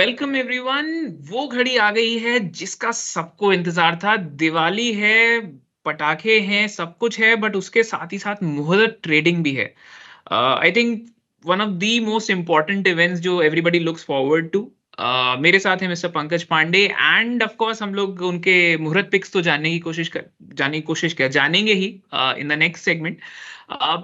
Welcome everyone. वो घड़ी आ गई है जिसका सबको इंतजार था। दिवाली है, पटाखे हैं, सब कुछ है, बट उसके साथ ही साथ मुहूर्त ट्रेडिंग भी है। I think one of the most important events जो एवरीबॉडी लुक्स फॉरवर्ड टू। मेरे साथ है mister Pankaj Pandey and of course हम लोग उनके मुहूर्त पिक्स तो जानेंगे ही in the next segment.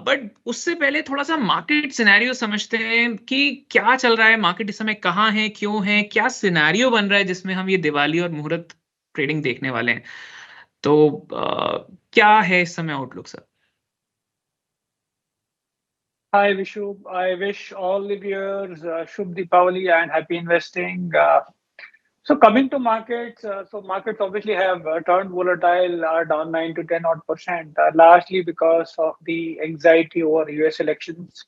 But उससे पहले थोड़ा सा मार्केट सिनेरियो समझते हैं कि क्या चल रहा है, मार्केट इस समय कहाँ है, क्यों है, क्या सिनेरियो बन रहा है जिसमें हम ये दिवाली और मुहूर्त ट्रेडिंग देखने वाले हैं। तो क्या है इस समय outlook sir? Hi, Vishu. I wish all the viewers Shubh Deepavali and happy investing. So coming to markets, so markets obviously have turned volatile, are down 9 to 10 odd percent, largely because of the anxiety over US elections.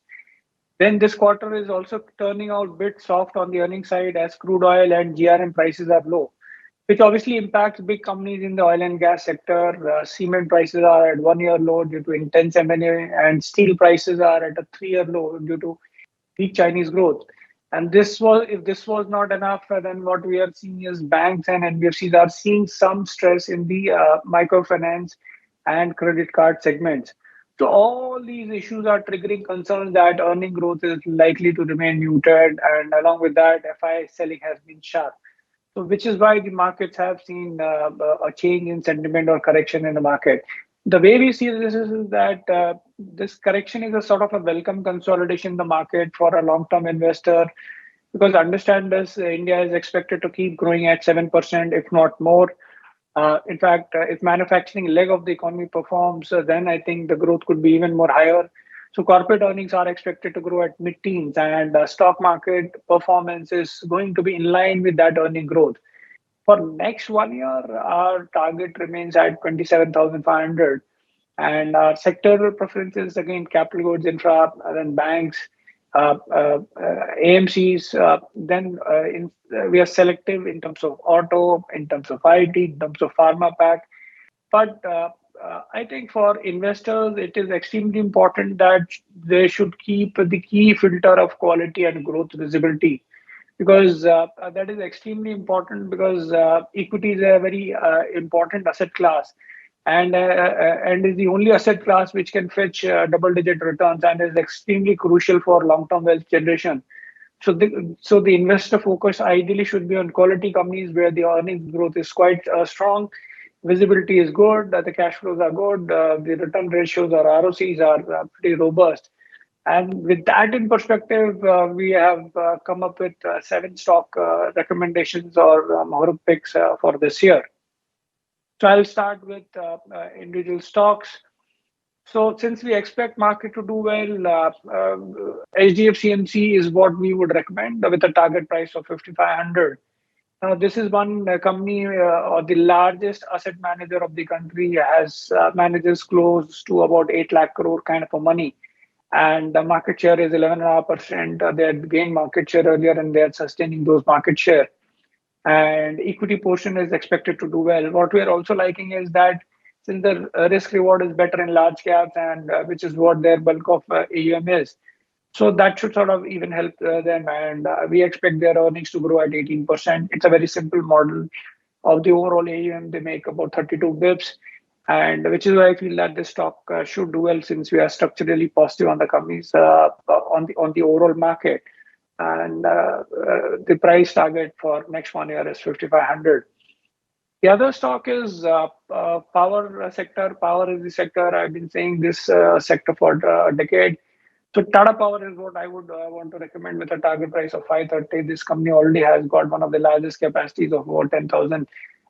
Then this quarter is also turning out a bit soft on the earnings side as crude oil and GRM prices are low, which obviously impacts big companies in the oil and gas sector. Cement prices are at 1 year low due to intense M&A, and steel prices are at a 3 year low due to weak Chinese growth. And if this was not enough, then what we are seeing is banks and NBFCs are seeing some stress in the microfinance and credit card segments. So all these issues are triggering concerns that earning growth is likely to remain muted, and along with that, FI selling has been sharp. So, which is why the markets have seen a change in sentiment or correction in the market. The way we see this is that this correction is a sort of a welcome consolidation in the market for a long-term investor, because understand this, India is expected to keep growing at 7%, if not more. In fact, if manufacturing leg of the economy performs, then I think the growth could be even more higher. So corporate earnings are expected to grow at mid-teens, and stock market performance is going to be in line with that earning growth. For next 1 year, our target remains at 27,500. And our sectoral preferences, again, capital goods, infra, and then banks, AMCs. We are selective in terms of auto, in terms of IT, in terms of pharma pack. But I think for investors, it is extremely important that they should keep the key filter of quality and growth visibility, because that is extremely important, because equity is a very important asset class, and is the only asset class which can fetch double-digit returns and is extremely crucial for long-term wealth generation. So the investor focus ideally should be on quality companies where the earnings growth is quite strong, visibility is good, the cash flows are good, the return ratios or ROCs are pretty robust. And with that in perspective, we have come up with seven stock recommendations or Muharat picks for this year. So I'll start with individual stocks. So since we expect market to do well, HDFC is what we would recommend with a target price of 5,500. Now, this is one company or the largest asset manager of the country, has manages close to about 8 lakh crore kind of a money. And the market share is 11.5%. They had gained market share earlier and they are sustaining those market share. And equity portion is expected to do well. What we are also liking is that since the risk reward is better in large caps, and which is what their bulk of AUM is, so that should sort of even help them. And we expect their earnings to grow at 18%. It's a very simple model of the overall AUM. They make about 32 bips, and which is why I feel that this stock should do well, since we are structurally positive on the companies on the overall market. And the price target for next 1 year is 5,500. The other stock is power sector. Power is the sector I've been saying this sector for a decade. So Tata Power is what I would want to recommend with a target price of 530. This company already has got one of the largest capacities of about 10,000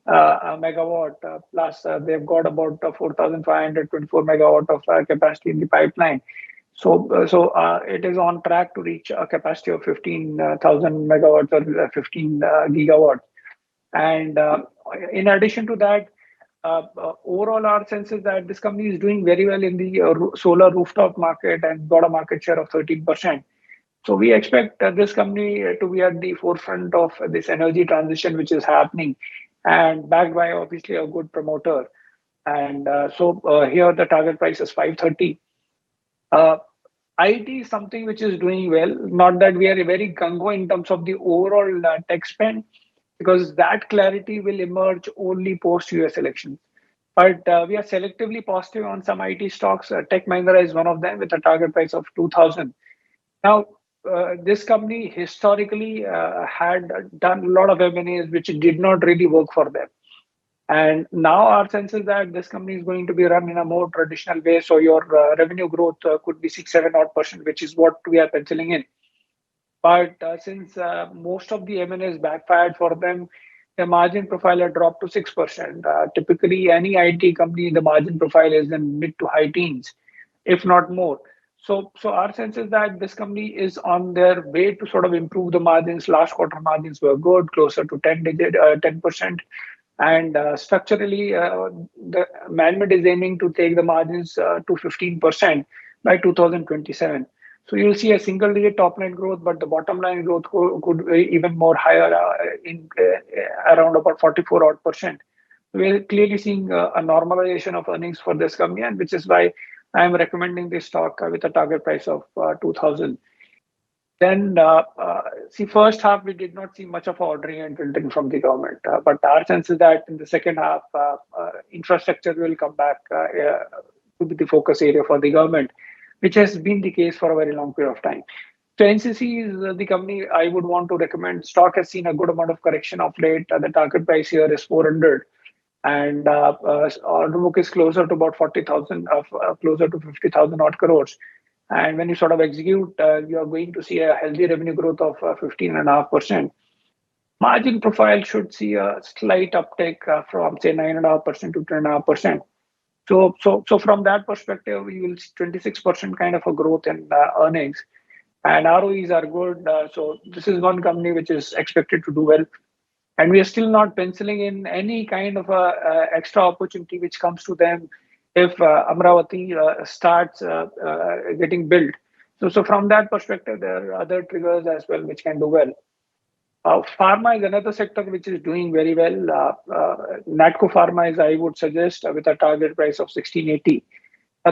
megawatt. Plus, they've got about 4,524 megawatt of capacity in the pipeline. So it is on track to reach a capacity of 15,000 megawatts or 15 gigawatts. And in addition to that, overall, our sense is that this company is doing very well in the solar rooftop market and got a market share of 13%. So we expect this company to be at the forefront of this energy transition, which is happening, and backed by obviously a good promoter. And here the target price is 530. Uh, IT is something which is doing well. Not that we are very gung-ho in terms of the overall tech spend, because that clarity will emerge only post US elections. But we are selectively positive on some IT stocks. Tech Mahindra is one of them with a target price of 2000. Now, this company historically had done a lot of M&As which did not really work for them. And now our sense is that this company is going to be run in a more traditional way. So your revenue growth could be 6, 7 odd %, which is what we are penciling in. But since most of the M&As backfired for them, the margin profile had dropped to 6%. Typically, any IT company, the margin profile is in mid to high teens, if not more. So our sense is that this company is on their way to sort of improve the margins. Last quarter margins were good, closer to 10%. And structurally, the management is aiming to take the margins to 15% by 2027. So you'll see a single digit top line growth, but the bottom line growth could be even more higher in around about 44 odd %. We're clearly seeing a normalization of earnings for this company, and which is why I'm recommending this stock with a target price of 2000. Then, see, first half, we did not see much of ordering and building from the government. But our sense is that in the second half, infrastructure will come back to be the focus area for the government, which has been the case for a very long period of time. So NCC is the company I would want to recommend. Stock has seen a good amount of correction of late. The target price here is 400. And order book is closer to about 40,000, closer to 50,000 odd crores. And when you sort of execute, you are going to see a healthy revenue growth of 15.5%. Margin profile should see a slight uptick from say 9.5% to 10.5%. So from that perspective, you will see 26% kind of a growth in earnings, and ROEs are good. So this is one company which is expected to do well, and we are still not penciling in any kind of extra opportunity which comes to them if Amravati starts getting built. So from that perspective, there are other triggers as well which can do well. Pharma is another sector which is doing very well. Natco Pharma is, I would suggest, with a target price of 1680.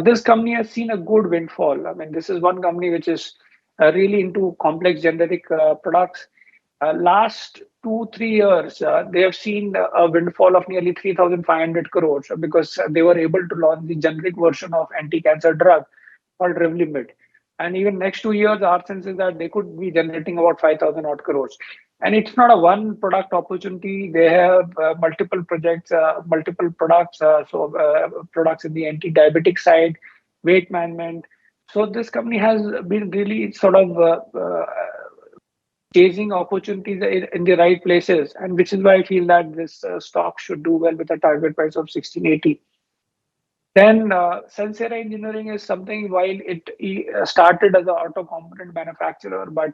This company has seen a good windfall. I mean, this is one company which is really into complex generic products. Last 2, 3 years, they have seen a windfall of nearly 3,500 crores because they were able to launch the generic version of anti-cancer drug called Revlimid. And even next 2 years, our sense is that they could be generating about 5,000 odd crores. And it's not a one product opportunity. They have multiple projects, multiple products, products in the anti-diabetic side, weight management. So this company has been really sort of chasing opportunities in the right places, and which is why I feel that this stock should do well with a target price of 1680. Then Sensera Engineering is something, while it started as an auto component manufacturer, but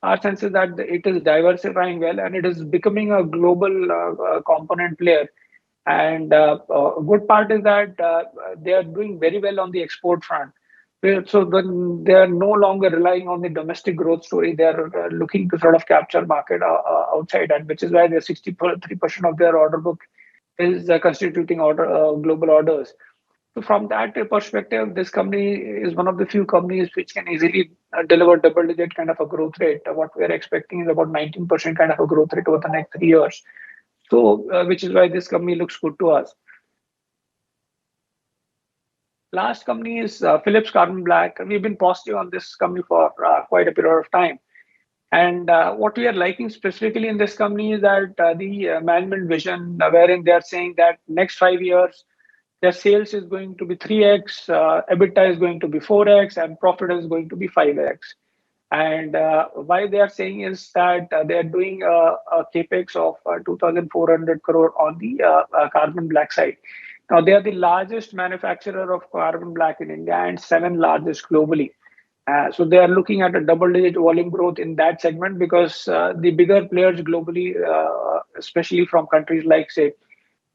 our sense is that it is diversifying well and it is becoming a global component player. And a good part is that they are doing very well on the export front. So then they are no longer relying on the domestic growth story. They are looking to sort of capture market outside, and which is why they're 63% of their order book is constituting global orders. So from that perspective, this company is one of the few companies which can easily deliver double-digit kind of a growth rate. What we are expecting is about 19% kind of a growth rate over the next 3 years. So, which is why this company looks good to us. Last company is Philips Carbon Black. We've been positive on this company for quite a period of time. And what we are liking specifically in this company is that the management vision, wherein they are saying that next 5 years, their sales is going to be 3x, EBITDA is going to be 4x, and profit is going to be 5x. And why they are saying is that they are doing a capex of 2,400 crore on the carbon black side. Now, they are the largest manufacturer of carbon black in India and 7th largest globally. So they are looking at a double-digit volume growth in that segment because the bigger players globally, especially from countries like, say,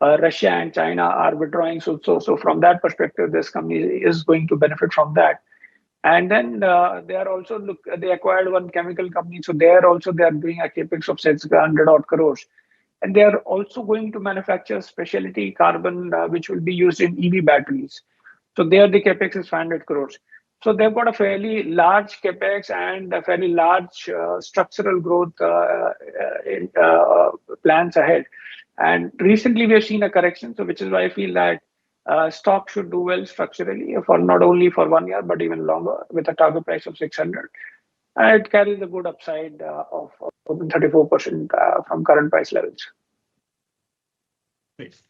Russia and China, are withdrawing. So from that perspective, this company is going to benefit from that. And then they are also they acquired one chemical company. So they are doing a capex of 600 odd crores. And they are also going to manufacture specialty carbon, which will be used in EV batteries. So there the capex is 500 crores. So they've got a fairly large capex and a fairly large structural growth plans ahead. And recently we have seen a correction, so which is why I feel that stock should do well structurally for not only for 1 year but even longer with a target price of 600. And it carries a good upside of more than 34% from current price levels. Great.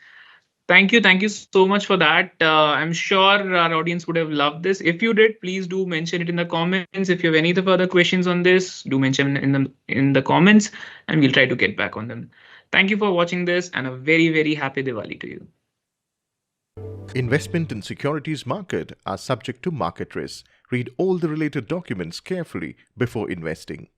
Thank you so much for that. I'm sure our audience would have loved this. If you did, please do mention it in the comments. If you have any further questions on this, do mention in the comments, and we'll try to get back on them. Thank you for watching this, and a very happy Diwali to you. Investment in securities market are subject to market risks. Read all the related documents carefully before investing.